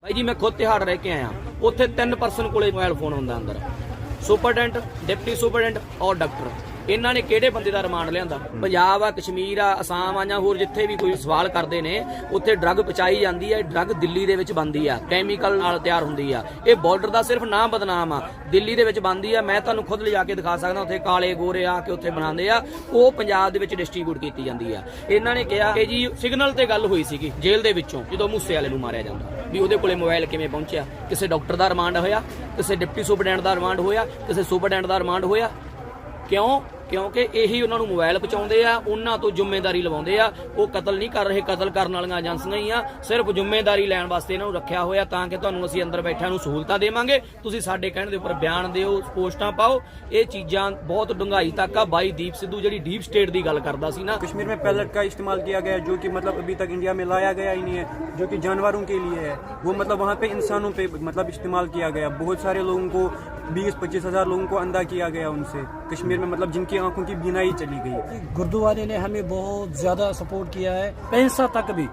ਭਾਈ ਜੀ ਮੈਂ ਖੁਦ ਤਿਹਾੜ ਰਹਿ ਕੇ ਆਇਆ, ਉੱਥੇ 3 ਪਰਸਨ ਕੋਲੇ ਮੋਬਾਈਲ ਫੋਨ ਹੁੰਦਾ ਅੰਦਰ, ਸੁਪਰਡੈਂਟ, ਡਿਪਟੀ ਸੁਪਰਡੈਂਟ ਔਰ ਡਾਕਟਰ। ਇਹਨਾਂ ਨੇ ਕਿਹੜੇ ਬੰਦੇ ਦਾ ਰਿਮਾਂਡ ਲਿਆਂਦਾ? ਪੰਜਾਬ ਆ, ਕਸ਼ਮੀਰ ਆ, ਅਸਾਮ ਆ ਜਾਂ ਹੋਰ ਜਿੱਥੇ ਵੀ ਕੋਈ ਸਵਾਲ ਕਰਦੇ ਨੇ ਉੱਥੇ ਡਰੱਗ ਪਹੁੰਚਾਈ ਜਾਂਦੀ ਹੈ। ਡਰੱਗ ਦਿੱਲੀ ਦੇ ਵਿੱਚ ਬਣਦੀ ਆ, ਕੈਮੀਕਲ ਨਾਲ ਤਿਆਰ ਹੁੰਦੀ ਆ। ਇਹ ਬਾਰਡਰ ਦਾ ਸਿਰਫ ਨਾਮ ਬਦਨਾਮ ਆ, ਦਿੱਲੀ ਦੇ ਵਿੱਚ ਬਣਦੀ ਆ। ਮੈਂ ਤੁਹਾਨੂੰ ਖੁਦ ਲਿਜਾ ਕੇ ਦਿਖਾ ਸਕਦਾ, ਉੱਥੇ ਕਾਲੇ ਗੋਰੇ ਆ ਕੇ ਉੱਥੇ ਬਣਾਉਂਦੇ ਆ, ਉਹ ਪੰਜਾਬ ਦੇ ਵਿੱਚ ਡਿਸਟ੍ਰੀਬਿਊਟ ਕੀਤੀ ਜਾਂਦੀ ਆ। ਇਹਨਾਂ ਨੇ ਕਿਹਾ ਕਿ ਜੀ ਸਿਗਨਲ ਤੇ ਗੱਲ ਹੋਈ ਸੀਗੀ ਜੇਲ੍ਹ ਦੇ ਵਿੱਚੋਂ, ਜਦੋਂ ਮੂਸੇ ਵਾਲੇ ਨੂੰ ਮਾਰਿਆ ਜਾਂਦਾ ਵੀ ਉਹਦੇ ਕੋਲੇ ਮੋਬਾਈਲ ਕਿਵੇਂ ਪਹੁੰਚਿਆ। ਕਿਸੇ ਡਾਕਟਰ ਦਾ ਰਿਮਾਂਡ ਹੋਇਆ, ਕਿਸੇ ਡਿਪਟੀ ਸੁਪਰਡੈਂਟ ਦਾ ਰਿਮਾਂਡ ਹੋਇਆ, ਕਿਸੇ ਸੁਪਰਡੈਂਟ ਦਾ ਰਿਮਾਂਡ ਹੋਇਆ। ਕਿਉਂ? ਕਿਉਂਕਿ ਇਹੀ ਉਹਨਾਂ ਨੂੰ ਮੋਬਾਈਲ ਪਹੁੰਚਾਉਂਦੇ ਆ, ਉਹਨਾਂ ਤੋਂ ਜ਼ਿੰਮੇਵਾਰੀ ਲਵਾਉਂਦੇ ਆ। ਉਹ ਕਤਲ ਨਹੀਂ ਕਰ ਰਹੇ, ਕਤਲ ਕਰਨ ਵਾਲੀਆਂ ਏਜੰਸੀਆਂ ਹੀ ਆ, ਸਿਰਫ ਜ਼ਿੰਮੇਵਾਰੀ ਲੈਣ ਵਾਸਤੇ ਇਹਨਾਂ ਨੂੰ ਰੱਖਿਆ ਹੋਇਆ, ਤਾਂ ਕਿ ਤੁਹਾਨੂੰ ਅਸੀਂ ਅੰਦਰ ਬੈਠਿਆਂ ਨੂੰ ਸਹੂਲਤਾਂ ਦੇਵਾਂਗੇ, ਤੁਸੀਂ ਸਾਡੇ ਕਹਿਣ ਦੇ ਉੱਪਰ ਬਿਆਨ ਦਿਓ, ਪੋਸਟਾਂ ਪਾਓ। ਇਹ ਚੀਜ਼ਾਂ ਬਹੁਤ ਡੂੰਘਾਈ ਤੱਕ ਆ। ਬਾਈ ਦੀਪ ਸਿੱਧੂ ਜਿਹੜੀ ਡੀਪ ਸਟੇਟ ਦੀ ਗੱਲ ਕਰਦਾ ਸੀ ਨਾ, कश्मीर में पैलेट का इस्तेमाल किया गया जो कि मतलब अभी तक इंडिया में लाया गया ही नहीं है, जो कि जानवरों के लिए है। वो मतलब वहाँ पे इंसानों पे मतलब इस्तेमाल किया गया। बहुत सारे लोगों को 20-25 हज़ार लोगों को अंधा किया गया उनसे कश्मीर में, मतलब जिनकी आंखों की बीनाई चली गई। गुरुद्वारे ने हमें बहुत ज़्यादा सपोर्ट किया है, पैसा तक भी।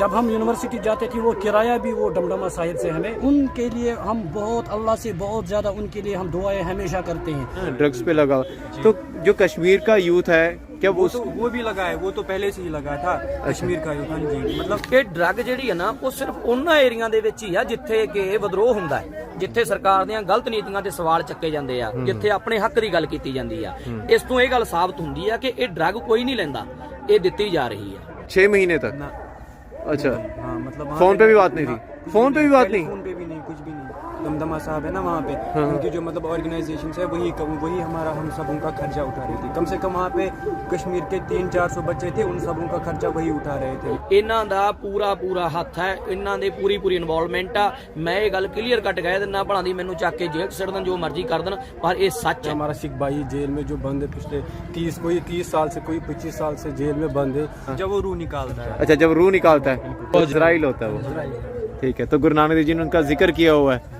जब हम यूनिवर्सिटी जाते थे वो किराया भी वो डमडमा साहिब से हमें, उनके लिए हम बहुत अल्लाह से बहुत ज़्यादा उनके लिए हम दुआएं हमेशा करते हैं। ड्रग्स पे लगा तो जो कश्मीर का यूथ है क्या वो भी लगा है, वो तो पहले से ही लगा था कश्मीर का यूथ। हाँ जी, मतलब ਇਹ ਡਰੱਗ ਜਿਹੜੀ ਹੈ ਨਾ ਉਹ ਸਿਰਫ ਉਹਨਾਂ ਏਰੀਆ ਦੇ ਵਿੱਚ ਹੀ ਆ ਜਿੱਥੇ ਕਿ ਵਿਦਰੋਹ ਹੁੰਦਾ ਹੈ, ਜਿੱਥੇ ਸਰਕਾਰ ਦੀਆਂ ਗਲਤ ਨੀਤੀਆਂ ਤੇ ਸਵਾਲ ਚੱਕੇ ਜਾਂਦੇ ਆ, ਜਿੱਥੇ ਆਪਣੇ ਹੱਕ ਦੀ ਗੱਲ ਕੀਤੀ ਜਾਂਦੀ ਆ। ਇਸ ਤੋਂ ਇਹ ਗੱਲ ਸਾਬਤ ਹੁੰਦੀ ਆ ਕਿ ਇਹ ਡਰੱਗ ਕੋਈ ਨਹੀਂ ਲੈਂਦਾ, ਇਹ ਦਿੱਤੀ ਜਾ ਰਹੀ ਆ। 6 महीने तक? ना, अच्छा, हाँ मतलब फोन पे भी बात नहीं थी? फोन पे भी बात नहीं? फोन पे भी नहीं, कुछ भी नहीं। दमदमा साहब है ना वहाँ पे, उनकी जो मतलब ऑर्गेनाइजेशन है वही हमारा हम सबों का खर्चा उठा रही थी। कम से कम वहाँ पे कश्मीर के 300-400 बच्चे थे, उन सबों का खर्चा वही उठा रहे थे। ਇਹਨਾਂ ਦਾ ਪੂਰਾ ਹੱਥ ਹੈ, ਇਹਨਾਂ ਦੇ ਪੂਰੀ ਇਨਵੋਲਵਮੈਂਟ ਆ। ਮੈਂ ਇਹ ਗੱਲ ਕਲੀਅਰ ਕੱਟ ਕਹਿ ਦਿੰਦਾ, ਭਲਾਂ ਦੀ ਮੈਨੂੰ ਚੱਕ ਕੇ ਜੇਲ੍ਹ ਛੱਡ ਦੇਣ, ਜੋ ਮਰਜ਼ੀ ਕਰ ਦੇਣ, ਪਰ ਇਹ ਸੱਚ ਹੈ। हमारा सिख भाई जेल में जो बंद है पिछले 30 साल से, कोई 25 साल से जेल में बंद है। जब वो रूह निकालता है, अच्छा, जब रूह निकालता है तो इजराइल होता है वो, ठीक है। तो गुरु नानक देव जी ने उनका जिक्र किया हुआ है,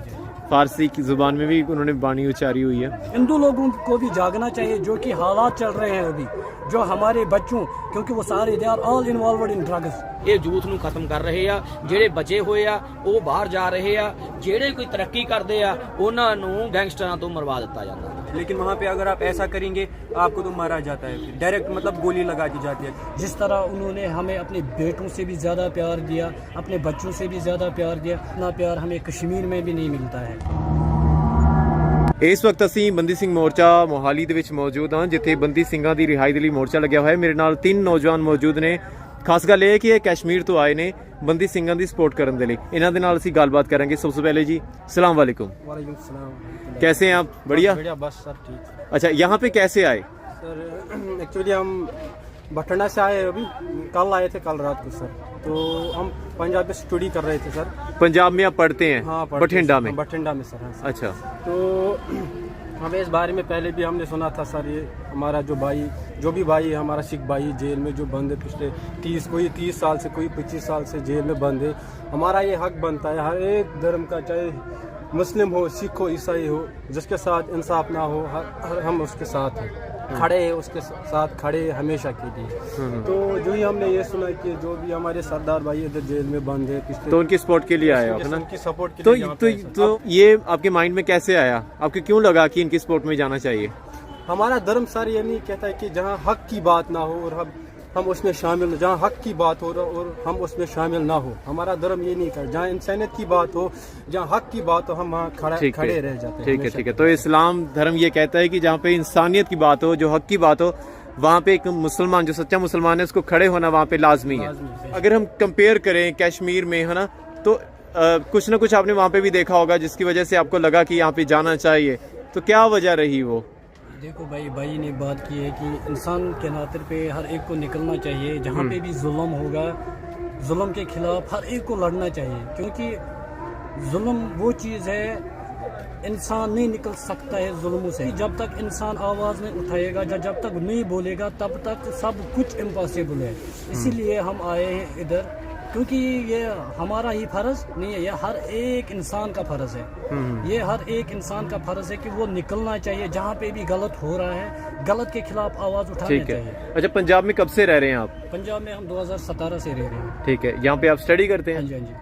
फारसी की जुबान में भी उन्होंने वाणी उच्चारी हुई है। हिंदू लोगों को भी जागना चाहिए, जो कि हालात चल रहे हैं अभी, जो हमारे बच्चों, क्योंकि वो सारे they are all involved in drugs. ਇਹ ਯੂਥ ਨੂੰ ਖਤਮ ਕਰ ਰਹੇ ਆ। ਜਿਹੜੇ ਬਚੇ ਹੋਏ ਆ ਉਹ ਬਾਹਰ ਜਾ ਰਹੇ ਆ, ਜਿਹੜੇ ਕੋਈ ਤਰੱਕੀ ਕਰਦੇ ਆ ਉਹਨਾਂ ਨੂੰ ਗੈਂਗਸਟਰਾਂ ਤੋਂ ਮਰਵਾ ਦਿੱਤਾ ਜਾਂਦਾ। लेकिन वहाँ पे अगर आप ऐसा करेंगे आपको तो मारा जाता है, फिर डायरेक्ट मतलब गोली लगा दी जाती है। जिस तरह उन्होंने हमें अपने बेटों से भी ज़्यादा प्यार दिया, अपने बच्चों से भी ज़्यादा प्यार दिया, इतना प्यार हमें कश्मीर में भी नहीं मिलता है। ਇਸ ਵਕਤ ਅਸੀਂ ਬੰਦੀ ਸਿੰਘ ਮੋਰਚਾ ਮੋਹਾਲੀ ਦੇ ਵਿੱਚ ਮੌਜੂਦ ਹਾਂ, ਜਿੱਥੇ ਬੰਦੀ ਸਿੰਘਾਂ ਦੀ ਰਿਹਾਈ ਦੇ ਲਈ ਮੋਰਚਾ ਲੱਗਿਆ ਹੋਇਆ ਹੈ। ਮੇਰੇ ਨਾਲ 3 ਨੌਜਵਾਨ ਮੌਜੂਦ ਨੇ। ਖਾਸ ਗੱਲ ਇਹ ਹੈ ਕਿ ਇਹ ਕਸ਼ਮੀਰ ਤੋਂ ਆਏ ਨੇ ਬੰਦੀ ਸਿੰਘਾਂ ਦੀ ਸਪੋਰਟ ਕਰਨ ਦੇ ਲਈ। ਇਹਨਾਂ ਦੇ ਨਾਲ ਅਸੀਂ ਗੱਲਬਾਤ ਕਰਾਂਗੇ। ਸਭ ਤੋਂ ਪਹਿਲੇ ਜੀ अस्सलाम वालेकुम, वालेकुम सलाम। कैसे हैं आप? बढ़िया बढ़िया, बस सर ठीक। अच्छा, यहाँ पे कैसे आए? सर एक्चुअली हम भटंडा से आए, अभी कल आए थे, कल रात को सर। तो हम पंजाब में स्टडी कर रहे थे सर। पंजाब में आप पढ़ते हैं? हाँ, बठिंडा में? बठिंडा में सर। हाँ सर। अच्छा, तो हमें इस बारे में पहले भी हमने सुना था सर, ये हमारा जो भी भाई है, हमारा सिख भाई जेल में जो बंद है पिछले 30 साल से, कोई 25 साल से जेल में बंद है। हमारा ये हक बनता है हर एक धर्म का, चाहे मुस्लिम हो, सिख हो, ईसाई हो, जिसके साथ इंसाफ ना हो, हम उसके साथ हैं, खड़े हैं, उसके साथ खड़े हमेशा के लिए। तो जो ही हमने ये सुना कि जो भी हमारे सरदार भाई इधर जेल में बंद है पिछले, तो उनकी सपोर्ट के लिए आए आप ना? उनकी सपोर्ट के लिए यहाँ पे तो ये आपके माइंड में कैसे आया? आपको क्यों लगा कि इनकी सपोर्ट में जाना चाहिए? हमारा धर्म सर ये नहीं कहता है कि जहाँ हक की बात ना हो और हम उसमें शामिल, जहाँ हक की बात हो और हम उसमें शामिल ना हो। हमारा धर्म ये नहीं कर, जहाँ इंसानियत की बात हो, जहाँ हक की बात हो, हम वहाँ खड़े रह जाते हैं। ठीक है। तो इस्लाम धर्म ये कहता है कि जहाँ पे इंसानियत की बात हो, जो हक की बात हो, वहाँ पे एक मुसलमान, जो सच्चा मुसलमान है, उसको खड़े होना वहाँ पे लाजमी है। अगर हम कंपेयर करें कश्मीर में, है ना, तो कुछ ना कुछ आपने वहाँ पे भी देखा होगा जिसकी वजह से आपको लगा कि यहाँ पे जाना चाहिए। तो क्या वजह रही वो? देखो भाई ने बात की है कि इंसान के नाते पे हर एक को निकलना चाहिए, जहाँ पे भी जुल्म होगा, जुल्म के खिलाफ हर एक को लड़ना चाहिए, क्योंकि जुल्म वो चीज़ है, इंसान नहीं निकल सकता है जुल्मों से। जब तक इंसान आवाज़ नहीं उठाएगा, जब तक नहीं बोलेगा, तब तक सब कुछ इम्पॉसिबल है। इसीलिए हम आए हैं इधर, क्योंकि ये हमारा ही फर्ज नहीं है, ये हर एक इंसान का फर्ज है। ये हर एक इंसान का फर्ज है कि वो निकलना चाहिए, जहाँ पे भी गलत हो रहा है, गलत के खिलाफ आवाज़ उठानी चाहिए। अच्छा, पंजाब में कब से रह रहे हैं आप? पंजाब में हम 2017 से रह रहे हैं। ठीक है। यहाँ पे आप स्टडी करते हैं? हाँ जी।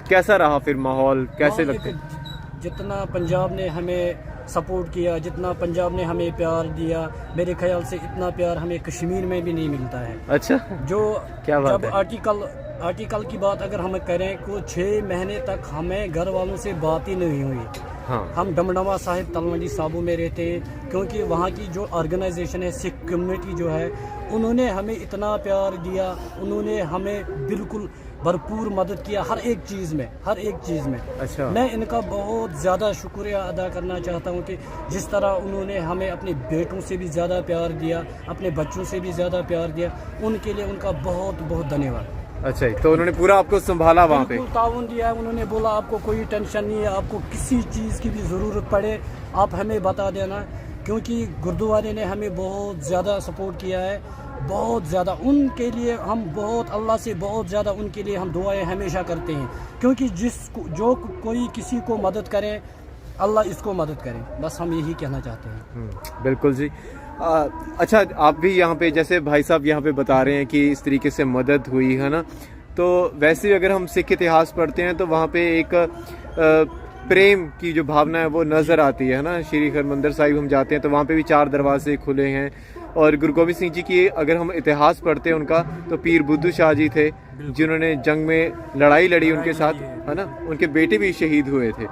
कैसा रहा फिर माहौल, कैसे वहाँ लगते? जितना पंजाब ने हमें सपोर्ट किया, जितना पंजाब ने हमें प्यार दिया, मेरे ख्याल से इतना प्यार हमें कश्मीर में भी नहीं मिलता है। अच्छा, जो क्या बात जब है? आर्टिकल की बात अगर हम करें को 6 महीने तक हमें घर वालों से बात ही नहीं हुई। हाँ, हम डमडमा साहिब तलवंडी साबू में रहते हैं, क्योंकि वहाँ की जो ऑर्गेनाइजेशन है, सिख कम्युनिटी जो है, उन्होंने हमें इतना प्यार दिया, उन्होंने हमें बिल्कुल भरपूर मदद किया हर एक चीज़ में, हर एक चीज़ में। अच्छा, मैं इनका बहुत ज़्यादा शुक्रिया अदा करना चाहता हूँ कि जिस तरह उन्होंने हमें अपने बेटों से भी ज़्यादा प्यार दिया, अपने बच्चों से भी ज़्यादा प्यार दिया, उनके लिए उनका बहुत बहुत धन्यवाद। अच्छा, तो उन्होंने पूरा आपको संभाला वहाँ पे? बिल्कुल ताउन दिया, उन्होंने बोला आपको कोई टेंशन नहीं है, आपको किसी चीज़ की भी ज़रूरत पड़े आप हमें बता देना, क्योंकि गुरुद्वारे ने हमें बहुत ज़्यादा सपोर्ट किया है, बहुत ज़्यादा। उनके लिए हम बहुत, अल्लाह से बहुत ज़्यादा उनके लिए हम दुआएं हमेशा करते हैं, क्योंकि जो कोई किसी को मदद करे अल्लाह इसको मदद करे, बस हम यही कहना चाहते हैं। बिल्कुल जी। अच्छा, आप भी यहाँ पे जैसे भाई साहब यहाँ पे बता रहे हैं कि इस तरीके से मदद हुई है ना, तो वैसे अगर हम सिख इतिहास पढ़ते हैं तो वहाँ पे एक प्रेम की जो भावना है वो नज़र आती है ना। श्री हरमंदिर साहिब हम जाते हैं तो वहाँ पे भी 4 दरवाजे खुले हैं, और गुरु गोबिंद सिंह जी की अगर हम इतिहास पढ़ते हैं उनका, तो पीर बुद्धू शाह जी थे जिन्होंने जंग में लड़ाई लड़ी उनके साथ, है ना। उनके बेटे भी शहीद हुए थे,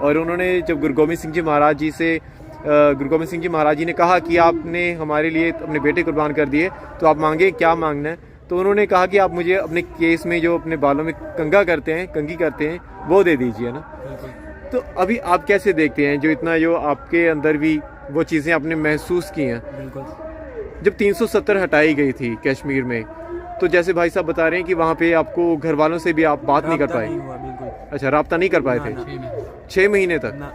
और उन्होंने जब गुरु गोबिंद सिंह जी महाराज जी से गुरु गोबिंद सिंह जी महाराज जी ने कहा कि आपने हमारे लिए अपने बेटे कुर्बान कर दिए, तो आप मांगे क्या मांगना है, तो उन्होंने कहा कि आप मुझे अपने केस में जो अपने बालों में कंघी करते हैं वो दे दीजिए ना। तो अभी आप कैसे देखते हैं जो इतना जो आपके अंदर भी वो चीज़ें आपने महसूस की हैं? बिल्कुल। जब 370 हटाई गई थी कश्मीर में, तो जैसे भाई साहब बता रहे हैं कि वहाँ पे आपको घर वालों से भी आप बात नहीं कर पाए? अच्छा, राब्ता नहीं कर पाए थे 6 महीने तक?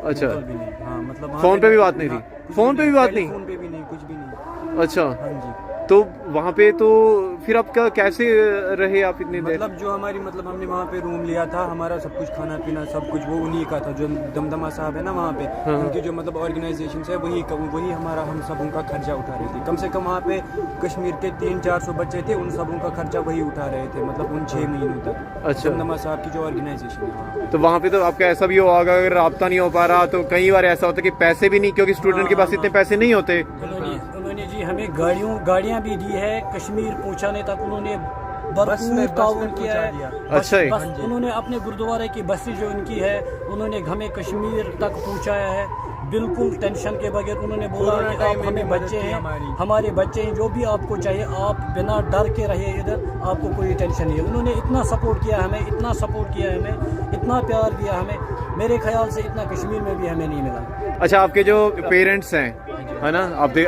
अच्छा, हाँ, मतलब फोन पे भी बात नहीं थी? फोन पे भी बात नहीं? फोन पे भी नहीं, कुछ भी नहीं। अच्छा, हाँ जी। तो वहाँ पे तो फिर आपका कैसे रहे आप इतनी देर? मतलब जो हमारी, मतलब हमने वहाँ पे रूम लिया था, हमारा सब कुछ खाना पीना सब कुछ वो उन्हीं का था, जो दमदमा साहब है ना वहाँ पे, उनकी जो मतलब ऑर्गेनाइजेशन है वही हमारा, हम सब उनका खर्चा उठा रहे थे। कम से कम वहाँ पे कश्मीर के 300-400 बच्चे थे, उन सब उनका खर्चा वही उठा रहे थे, मतलब उन 6 महीनों तक। अच्छा, दमदमा साहब की जो ऑर्गेनाइजेशन है, तो वहाँ पे तो आपका ऐसा भी होगा, अगर राब्ता नहीं हो पा रहा तो कई बार ऐसा होता है कि पैसे भी नहीं, क्योंकि स्टूडेंट के पास इतने पैसे नहीं होते। उन्होंने जी हमें गाड़ियाँ भी दी है, कश्मीर पहुंचाने तक उन्होंने भरपूर ताउन किया है। अच्छा, बस उन्होंने अपने गुरुद्वारे की बसें जो उनकी है, उन्होंने हमें कश्मीर तक पहुंचाया है बिल्कुल टेंशन के बगैर। उन्होंने बोला कि आप हमें बच्चे हैं, हमारे बच्चे हैं, जो भी आपको चाहिए आप बिना डर के रहिए इधर, आपको कोई टेंशन नहीं है। उन्होंने इतना सपोर्ट किया हमें, इतना सपोर्ट किया हमें, इतना प्यार दिया हमें, मेरे ख्याल से इतना कश्मीर में भी हमें नहीं मिला। अच्छा, आपके जो पेरेंट्स हैं, है ना,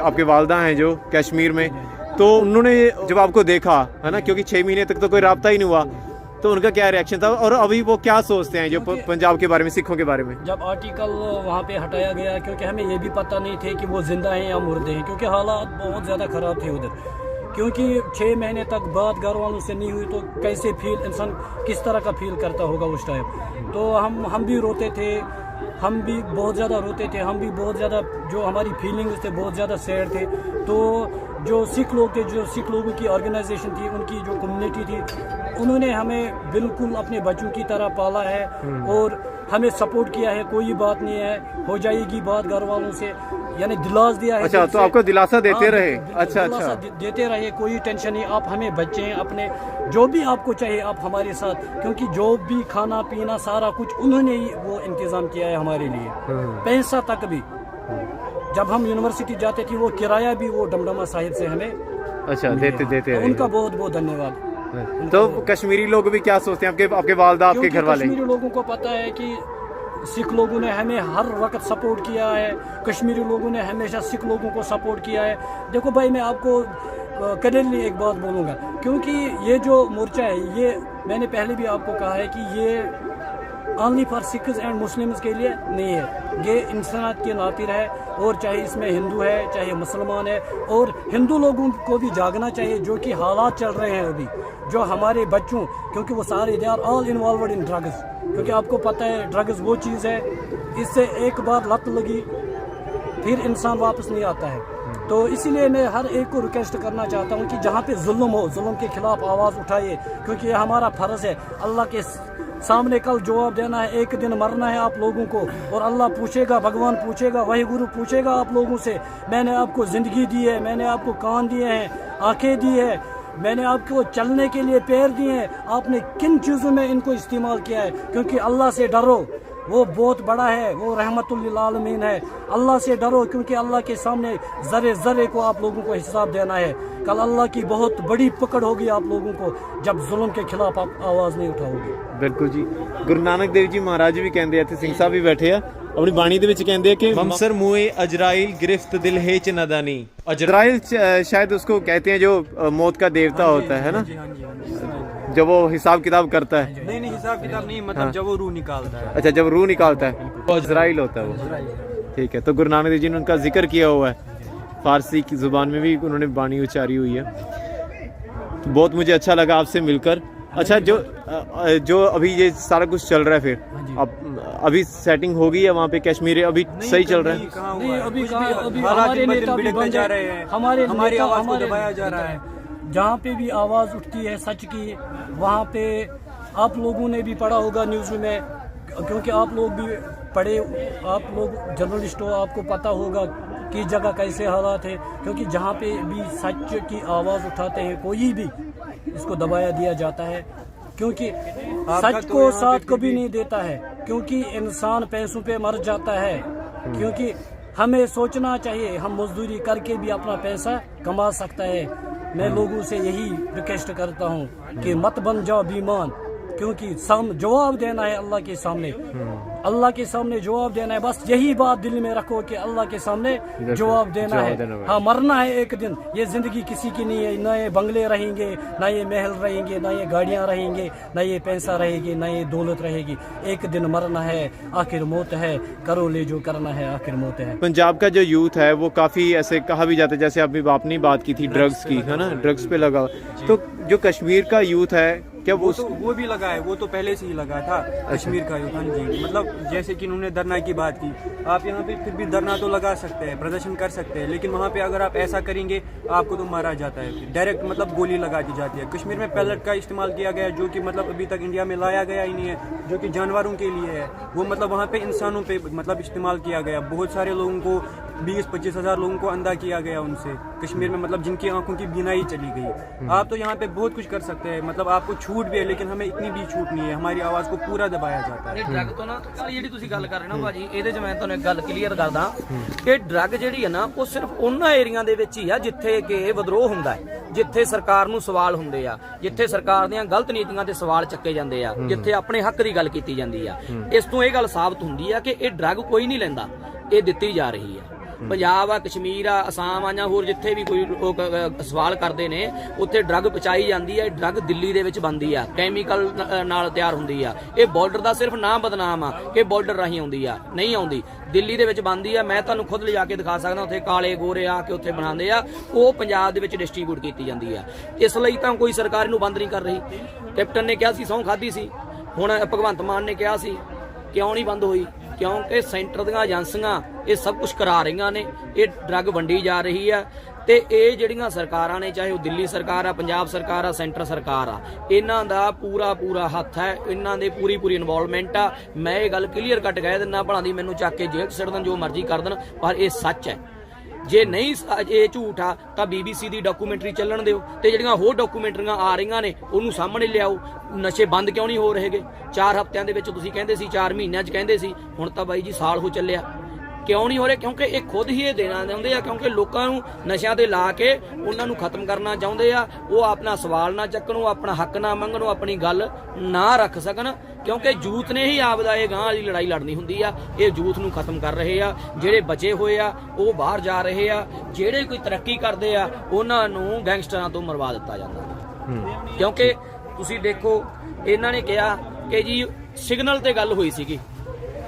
आपके वालदा हैं जो कश्मीर में, तो उन्होंने जब आपको देखा, है ना, क्योंकि 6 महीने तक तो कोई राब्ता ही नहीं हुआ, तो उनका क्या रिएक्शन था, और अभी वो क्या सोचते हैं जो पंजाब के बारे में, सिखों के बारे में? जब आर्टिकल वहाँ पे हटाया गया, क्योंकि हमें ये भी पता नहीं थे कि वो जिंदा हैं या मुर्दे हैं, क्योंकि हालात बहुत ज़्यादा ख़राब थे उधर, क्योंकि 6 महीने तक बात घर वालों से नहीं हुई, तो कैसे फील इंसान किस तरह का फील करता होगा उस टाइम। तो हम भी रोते थे, हम भी बहुत ज़्यादा रोते थे, हम भी बहुत ज़्यादा, जो हमारी फीलिंग्स थे बहुत ज़्यादा सैड थे। तो जो सिख लोग थे, जो सिख लोगों की ऑर्गेनाइजेशन थी, उनकी जो कम्युनिटी थी, उन्होंने हमें बिल्कुल अपने बच्चों की तरह पाला है और हमें सपोर्ट किया है, कोई बात नहीं है, हो जाएगी बात घर वालों से, यानी दिलासा दिया है। अच्छा, तो आपको दिलासा देते रहे? अच्छा, देते रहे, कोई टेंशन नहीं, आप हमें बच्चे हैं, अपने जो भी आपको चाहिए आप हमारे साथ, क्योंकि जो भी खाना पीना सारा कुछ उन्होंने ही वो इंतजाम किया है हमारे लिए, पैसा तक भी। जब हम यूनिवर्सिटी जाते थे वो किराया भी वो डमडमा साहिब से हमें अच्छा देते रहे। उनका बहुत बहुत धन्यवाद। तो कश्मीरी लोग भी क्या सोचते हैं, आपके वालदा, आपके घर वाले? कश्मीरी लोगों को पता है कि सिख लोगों ने हमें हर वक्त सपोर्ट किया है, कश्मीरी लोगों ने हमेशा सिख लोगों को सपोर्ट किया है। देखो भाई, मैं आपको क्लियरली एक बात बोलूँगा, क्योंकि ये जो मोर्चा है, ये मैंने पहले भी आपको कहा है कि ये only for Sikhs and Muslims के लिए नहीं है, ये इंसानियत की नातिर है, और चाहे इसमें हिंदू है चाहे मुसलमान है, और हिंदू लोगों को भी जागना चाहिए, जो कि हालात चल रहे हैं अभी, जो हमारे बच्चों, क्योंकि वो सारे they are all involved in drugs, क्योंकि आपको पता है ड्रग्स वो चीज़ है, इससे एक बार लत लगी फिर इंसान वापस नहीं आता है। तो इसीलिए मैं हर एक को रिक्वेस्ट करना चाहता हूँ कि जहाँ पे जुल्म हो, जुल्म के खिलाफ आवाज़ उठाइए, क्योंकि ये हमारा फ़र्ज़ है। अल्लाह के सामने कल जवाब देना है, एक दिन मरना है आप लोगों को, और अल्लाह पूछेगा, भगवान पूछेगा, वही गुरु पूछेगा आप लोगों से, मैंने आपको ज़िंदगी दी है, मैंने आपको कान दिए हैं, आंखें दी है, मैंने आपको चलने के लिए पैर दिए हैं, आपने किन चीज़ों में इनको इस्तेमाल किया है? क्योंकि अल्लाह से डरो, वो बहुत बड़ा है, वो रहमतुल लिल आलमीन है। अल्लाह से डरो, क्योंकि अल्लाह के सामने ज़रे ज़रे को आप लोगों को हिसाब देना है। कल अल्लाह की बहुत बड़ी पकड़ होगी आप लोगों को जब जुल्म के खिलाफ आप आवाज़ नहीं उठाओगे। ਬਿਲਕੁਲ ਜੀ। ਗੁਰੂ ਨਾਨਕ ਦੇਵ ਜੀ ਮਹਾਰਾਜ ਵੀ ਕਹਿੰਦੇ ਆ, ਇੱਥੇ ਸਿੰਘ ਸਾਹਿਬ ਵੀ ਬੈਠੇ ਆ, ਆਪਣੀ ਬਾਣੀ ਦੇ ਵਿੱਚ ਕਹਿੰਦੇ ਆ ਕਿ ममसर मुए अजराइल गिरफ्त दिल है च नदानी। अजराइल शायद उसको कहते हैं जो मौत का देवता होता है ना, जी हाँ जी हाँ जी। जब वो हिसाब किताब करता है। नहीं नहीं, हिसाब किताब नहीं, मतलब जब वो रूह निकालता है। अच्छा, जब रूह निकालता है वो अजराइल होता है वो, ठीक है। तो गुरु नानक देव जी ने उनका जिक्र किया हुआ है, फारसी की जुबान में भी उन्होंने बाणी उच्चारी हुई है। तो बहुत मुझे अच्छा लगा आपसे मिलकर। अच्छा, जो अभी ये सारा कुछ चल रहा है, फिर अब अभी सेटिंग हो गई है वहाँ पे कश्मीर, अभी सही चल रहा है? नहीं, अभी अभी हालात हमारे दिन नेता भी बिगड़ते बन जा गए, रहे हैं, हमारी आवाज को दबाया जा रहा है। जहाँ पे भी आवाज़ उठती है सच की, वहाँ पे आप लोगों ने भी पढ़ा होगा न्यूज़ में, क्योंकि आप लोग भी पढ़े, आप लोग जर्नलिस्ट हो, आपको पता होगा कि जगह कैसे हालात है। क्योंकि जहाँ पे भी सच की आवाज़ उठाते हैं कोई भी, इसको दबाया दिया जाता है, क्योंकि सच को साथ कभी नहीं देता है, क्योंकि इंसान पैसों पे मर जाता है। क्योंकि हमें सोचना चाहिए, हम मजदूरी करके भी अपना पैसा कमा सकता है। मैं लोगों से यही रिक्वेस्ट करता हूँ कि मत बन जाओ बेईमान, क्योंकि जवाब देना है अल्लाह के सामने, अल्लाह के सामने जवाब देना है। बस यही बात दिल में रखो कि अल्लाह के सामने जवाब देना है। हाँ, मरना है एक दिन, ये जिंदगी किसी की नहीं है। ना ये बंगले रहेंगे, ना ये महल रहेंगे, ना ये गाड़ियाँ रहेंगे, ना ये पैसा रहेगी, ना ये दौलत रहेगी। एक दिन मरना है, आखिर मौत है, करो ले जो करना है, आखिर मौत है। पंजाब का जो यूथ है वो काफ़ी ऐसे कहा भी जाता है, जैसे अभी आपने बात की थी ड्रग्स की, है ना, ड्रग्स पे लगा। तो जो कश्मीर का यूथ है, क्या वो भी लगा है, वो तो पहले से ही लगा था कश्मीर का यूथ। हाँ जी, मतलब जैसे कि उन्होंने धरना की बात की, आप यहाँ पे फिर भी धरना तो लगा सकते हैं, प्रदर्शन कर सकते हैं, लेकिन वहाँ पे अगर आप ऐसा करेंगे आपको तो मारा जाता है, डायरेक्ट मतलब गोली लगा दी जाती है। कश्मीर में पैलेट का इस्तेमाल किया गया, जो कि मतलब अभी तक इंडिया में लाया गया ही नहीं है, जो कि जानवरों के लिए है। वो मतलब वहाँ पे इंसानों पे मतलब इस्तेमाल किया गया। बहुत सारे लोगों को 20-25 हज़ार लोगों को अंधा किया गया उनसे कश्मीर में, मतलब जिनकी आंखों की बीनाई चली गई। आप तो यहाँ पे बहुत कुछ कर सकते हैं, मतलब आपको छूट भी है, लेकिन हमें इतनी भी छूट नहीं है, हमारी आवाज़ को पूरा दबाया जाता है। ਡਰੱਗ ਤੋਂ ਨਾ ਜਿਹੜੀ ਤੁਸੀਂ ਗੱਲ ਕਰ ਰਹੇ ਨਾ ਭਾਜੀ, ਇਹਦੇ 'ਚ ਮੈਂ ਤੁਹਾਨੂੰ ਇੱਕ ਗੱਲ ਕਲੀਅਰ ਕਰਦਾ ਕਿ ਡਰੱਗ ਜਿਹੜੀ ਹੈ ਨਾ, ਉਹ ਸਿਰਫ ਉਹਨਾਂ ਏਰੀਆ ਦੇ ਵਿੱਚ ਹੀ ਆ ਜਿੱਥੇ ਕਿ ਵਿਦਰੋਹ ਹੁੰਦਾ ਹੈ, ਜਿੱਥੇ ਸਰਕਾਰ ਨੂੰ ਸਵਾਲ ਹੁੰਦੇ ਆ, ਜਿੱਥੇ ਸਰਕਾਰ ਦੀਆਂ ਗਲਤ ਨੀਤੀਆਂ ਤੇ ਸਵਾਲ ਚੱਕੇ ਜਾਂਦੇ ਆ, ਜਿੱਥੇ ਆਪਣੇ ਹੱਕ ਦੀ ਗੱਲ ਕੀਤੀ ਜਾਂਦੀ ਆ। ਇਸ ਤੋਂ ਇਹ ਗੱਲ ਸਾਬਤ ਹੁੰਦੀ ਆ ਕਿ ਇਹ ਡਰੱਗ ਕੋਈ ਨਹੀਂ ਲੈਂਦਾ, ਇਹ ਦਿੱਤੀ ਜਾ ਰਹੀ ਆ। ਪੰਜਾਬ ਆ, ਕਸ਼ਮੀਰ ਆ, ਅਸਾਮ ਆ, ਜਾਂ ਹੋਰ ਜਿੱਥੇ ਵੀ ਕੋਈ ਲੋਕ ਸਵਾਲ ਕਰਦੇ ਨੇ, ਉੱਥੇ ਡਰੱਗ ਪਹੁੰਚਾਈ ਜਾਂਦੀ ਹੈ। ਡਰੱਗ ਦਿੱਲੀ ਦੇ ਵਿੱਚ ਬਣਦੀ ਆ, ਕੈਮੀਕਲ ਨਾਲ ਤਿਆਰ ਹੁੰਦੀ ਆ। ਇਹ ਬਾਰਡਰ ਦਾ ਸਿਰਫ ਨਾਮ ਬਦਨਾਮ ਆ ਕਿ ਬਾਰਡਰ ਰਾਹੀਂ ਆਉਂਦੀ ਆ, ਨਹੀਂ ਆਉਂਦੀ, ਦਿੱਲੀ ਦੇ ਵਿੱਚ ਬਣਦੀ ਆ। ਮੈਂ ਤੁਹਾਨੂੰ ਖੁਦ ਲਿਜਾ ਕੇ ਦਿਖਾ ਸਕਦਾ, ਉੱਥੇ ਕਾਲੇ ਗੋਰੇ ਆ ਕੇ ਉੱਥੇ ਬਣਾਉਂਦੇ ਆ, ਉਹ ਪੰਜਾਬ ਦੇ ਵਿੱਚ ਡਿਸਟ੍ਰੀਬਿਊਟ ਕੀਤੀ ਜਾਂਦੀ ਆ। ਇਸ ਲਈ ਤਾਂ ਕੋਈ ਸਰਕਾਰ ਇਹਨੂੰ ਬੰਦ ਨਹੀਂ ਕਰ ਰਹੀ। ਕੈਪਟਨ ਨੇ ਕਿਹਾ ਸੀ, ਸਹੁੰ ਖਾਧੀ ਸੀ, ਹੁਣ ਭਗਵੰਤ ਮਾਨ ਨੇ ਕਿਹਾ ਸੀ, ਕਿਉਂ ਨਹੀਂ ਬੰਦ ਹੋਈ? ਕਿਉਂਕਿ ਸੈਂਟਰ ਦੀਆਂ ਏਜੰਸੀਆਂ ਇਹ ਸਭ ਕੁਝ ਕਰਾ ਰਹੀਆਂ ਨੇ, ਇਹ ਡਰੱਗ ਵੰਡੀ ਜਾ ਰਹੀ ਆ। ਤੇ ਇਹ ਜਿਹੜੀਆਂ ਸਰਕਾਰਾਂ ਨੇ, ਚਾਹੇ ਉਹ ਦਿੱਲੀ ਸਰਕਾਰ ਆ, ਪੰਜਾਬ ਸਰਕਾਰ ਆ, ਸੈਂਟਰ ਸਰਕਾਰ ਆ, ਇਹਨਾਂ ਦਾ ਪੂਰਾ ਹੱਥ ਹੈ, ਇਹਨਾਂ ਦੇ ਪੂਰੀ ਇਨਵੋਲਵਮੈਂਟ ਆ। ਮੈਂ ਇਹ ਗੱਲ ਕਲੀਅਰ ਕੱਟ ਕਹਿ ਦਿੰਦਾ, ਭਲਾਂ ਦੀ ਮੈਨੂੰ ਚੱਕ ਕੇ ਜੇਲ੍ਹ ਛੱਡ ਦੇਣ, ਜੋ ਮਰਜ਼ੀ ਕਰ ਦੇਣ, ਪਰ ਇਹ ਸੱਚ ਹੈ। ਜੇ ਨਹੀਂ ਇਹ ਝੂਠ ਆ ਤਾਂ BBC ਦੀ ਡਾਕੂਮੈਂਟਰੀ ਚੱਲਣ ਦਿਓ, ਤੇ ਜਿਹੜੀਆਂ ਹੋਰ ਡਾਕੂਮੈਂਟਰੀਆਂ ਆ ਰਹੀਆਂ ਨੇ ਉਹਨੂੰ ਸਾਹਮਣੇ ਲਿਆਓ। ਨਸ਼ੇ ਬੰਦ ਕਿਉਂ ਨਹੀਂ ਹੋ ਰਹੇਗੇ? 4 ਹਫ਼ਤਿਆਂ ਦੇ ਵਿੱਚ ਤੁਸੀਂ ਕਹਿੰਦੇ ਸੀ, 4 ਮਹੀਨਿਆਂ 'ਚ ਕਹਿੰਦੇ ਸੀ, ਹੁਣ ਤਾਂ ਬਾਈ ਜੀ ਸਾਲ ਹੋ ਚੱਲਿਆ। ਕਿਉਂ ਨਹੀਂ ਹੋ ਰਹੇ? ਕਿਉਂਕਿ ਇਹ ਖੁਦ ਹੀ ਇਹ ਦੇਣਾ ਚਾਹੁੰਦੇ ਆ, ਕਿਉਂਕਿ ਲੋਕਾਂ ਨੂੰ ਨਸ਼ਿਆਂ ਤੇ ਲਾ ਕੇ ਉਹਨਾਂ ਨੂੰ ਖਤਮ ਕਰਨਾ ਚਾਹੁੰਦੇ ਆ। ਉਹ ਆਪਣਾ ਸਵਾਲ ਨਾ ਚੱਕਣ, ਉਹ ਆਪਣਾ ਹੱਕ ਨਾ ਮੰਗਣ, ਉਹ ਆਪਣੀ ਗੱਲ ਨਾ ਰੱਖ ਸਕਣ, ਕਿਉਂਕਿ ਯੂਥ ਨੇ ਹੀ ਆਪਦਾ ਇਹ ਗਾਂ ਵਾਲੀ ਲੜਾਈ ਲੜਨੀ ਹੁੰਦੀ ਆ। ਇਹ ਯੂਥ ਨੂੰ ਖਤਮ ਕਰ ਰਹੇ ਆ। ਜਿਹੜੇ ਬਚੇ ਹੋਏ ਆ ਉਹ ਬਾਹਰ ਜਾ ਰਹੇ ਆ, ਜਿਹੜੇ ਕੋਈ ਤਰੱਕੀ ਕਰਦੇ ਆ ਉਹਨਾਂ ਨੂੰ ਗੈਂਗਸਟਰਾਂ ਤੋਂ ਮਰਵਾ ਦਿੱਤਾ ਜਾਂਦਾ। ਕਿਉਂਕਿ ਤੁਸੀਂ ਦੇਖੋ, ਇਹਨਾਂ ਨੇ ਕਿਹਾ ਕਿ ਜੀ ਸਿਗਨਲ ਤੇ ਗੱਲ ਹੋਈ ਸੀਗੀ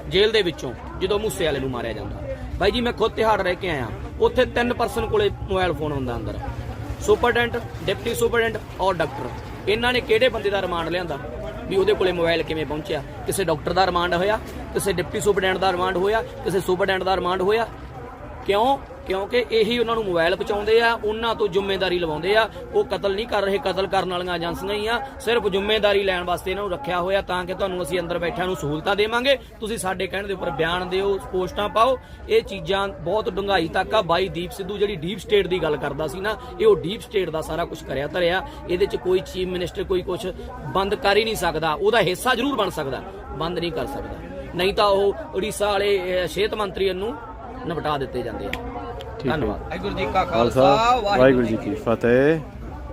ਜੇਲ੍ਹ ਦੇ ਵਿੱਚੋਂ, ਜਦੋਂ ਮੂਸੇ ਵਾਲੇ ਨੂੰ ਮਾਰਿਆ ਜਾਂਦਾ। ਬਾਈ ਜੀ ਮੈਂ ਖੁਦ ਤਿਹਾੜ ਰਹਿ ਕੇ ਆਇਆ, ਉੱਥੇ 3 ਪਰਸਨ ਕੋਲੇ ਮੋਬਾਈਲ ਫੋਨ ਹੁੰਦਾ ਅੰਦਰ, ਸੁਪਰਡੈਂਟ, ਡਿਪਟੀ ਸੁਪਰਡੈਂਟ ਔਰ ਡਾਕਟਰ। ਇਹਨਾਂ ਨੇ ਕਿਹੜੇ ਬੰਦੇ ਦਾ ਰਿਮਾਂਡ ਲਿਆਂਦਾ ਵੀ ਉਹਦੇ ਕੋਲੇ ਮੋਬਾਈਲ ਕਿਵੇਂ ਪਹੁੰਚਿਆ? ਕਿਸੇ ਡਾਕਟਰ ਦਾ ਰਿਮਾਂਡ ਹੋਇਆ, ਕਿਸੇ ਡਿਪਟੀ ਸੁਪਰਡੈਂਟ ਦਾ ਰਿਮਾਂਡ ਹੋਇਆ, ਕਿਸੇ ਸੁਪਰਡੈਂਟ ਦਾ ਰਿਮਾਂਡ ਹੋਇਆ? ਕਿਉਂ? ਕਿਉਂਕਿ ਇਹੀ ਉਹਨਾਂ ਨੂੰ ਮੋਬਾਈਲ ਪਹੁੰਚਾਉਂਦੇ ਆ, ਉਹਨਾਂ ਤੋਂ ਜ਼ਿੰਮੇਵਾਰੀ ਲਵਾਉਂਦੇ ਆ। ਉਹ ਕਤਲ ਨਹੀਂ ਕਰ ਰਹੇ, ਕਤਲ ਕਰਨ ਵਾਲੀਆਂ ਏਜੰਸੀਆਂ ਹੀ ਆ, ਸਿਰਫ ਜ਼ਿੰਮੇਵਾਰੀ ਲੈਣ ਵਾਸਤੇ ਇਹਨਾਂ ਨੂੰ ਰੱਖਿਆ ਹੋਇਆ ਤਾਂ ਕਿ ਤੁਹਾਨੂੰ ਅਸੀਂ ਅੰਦਰ ਬੈਠਿਆਂ ਨੂੰ ਸਹੂਲਤਾਂ ਦੇਵਾਂਗੇ, ਤੁਸੀਂ ਸਾਡੇ ਕਹਿਣ ਦੇ ਉੱਪਰ ਬਿਆਨ ਦਿਓ, ਪੋਸਟਾਂ ਪਾਓ। ਇਹ ਚੀਜ਼ਾਂ ਬਹੁਤ ਡੂੰਘਾਈ ਤੱਕ ਆ। ਬਾਈ ਦੀਪ ਸਿੱਧੂ ਜਿਹੜੀ ਡੀਪ ਸਟੇਟ ਦੀ ਗੱਲ ਕਰਦਾ ਸੀ ਨਾ, ਇਹ ਉਹ ਡੀਪ ਸਟੇਟ ਦਾ ਸਾਰਾ ਕੁਝ ਕਰਿਆ ਧਰਿਆ। ਇਹਦੇ 'ਚ ਕੋਈ ਚੀਫ ਮਿਨਿਸਟਰ ਕੋਈ ਕੁਝ ਬੰਦ ਕਰ ਹੀ ਨਹੀਂ ਸਕਦਾ, ਉਹਦਾ ਹਿੱਸਾ ਜ਼ਰੂਰ ਬਣ ਸਕਦਾ, ਬੰਦ ਨਹੀਂ ਕਰ ਸਕਦਾ। ਨਹੀਂ ਤਾਂ ਉਹ ਉੜੀਸਾ ਵਾਲੇ ਸਿਹਤ ਮੰਤਰੀ ਨੂੰ ਨਿਪਟਾ ਦਿੱਤੇ ਜਾਂਦੇ ਆ। ਧੰਨਵਾਦ। ਵਾਹਿਗੁਰੂ ਜੀ ਕਾ ਖਾਲਸਾ, ਵਾਹਿਗੁਰੂ ਜੀ ਕੀ ਫਤਿਹ।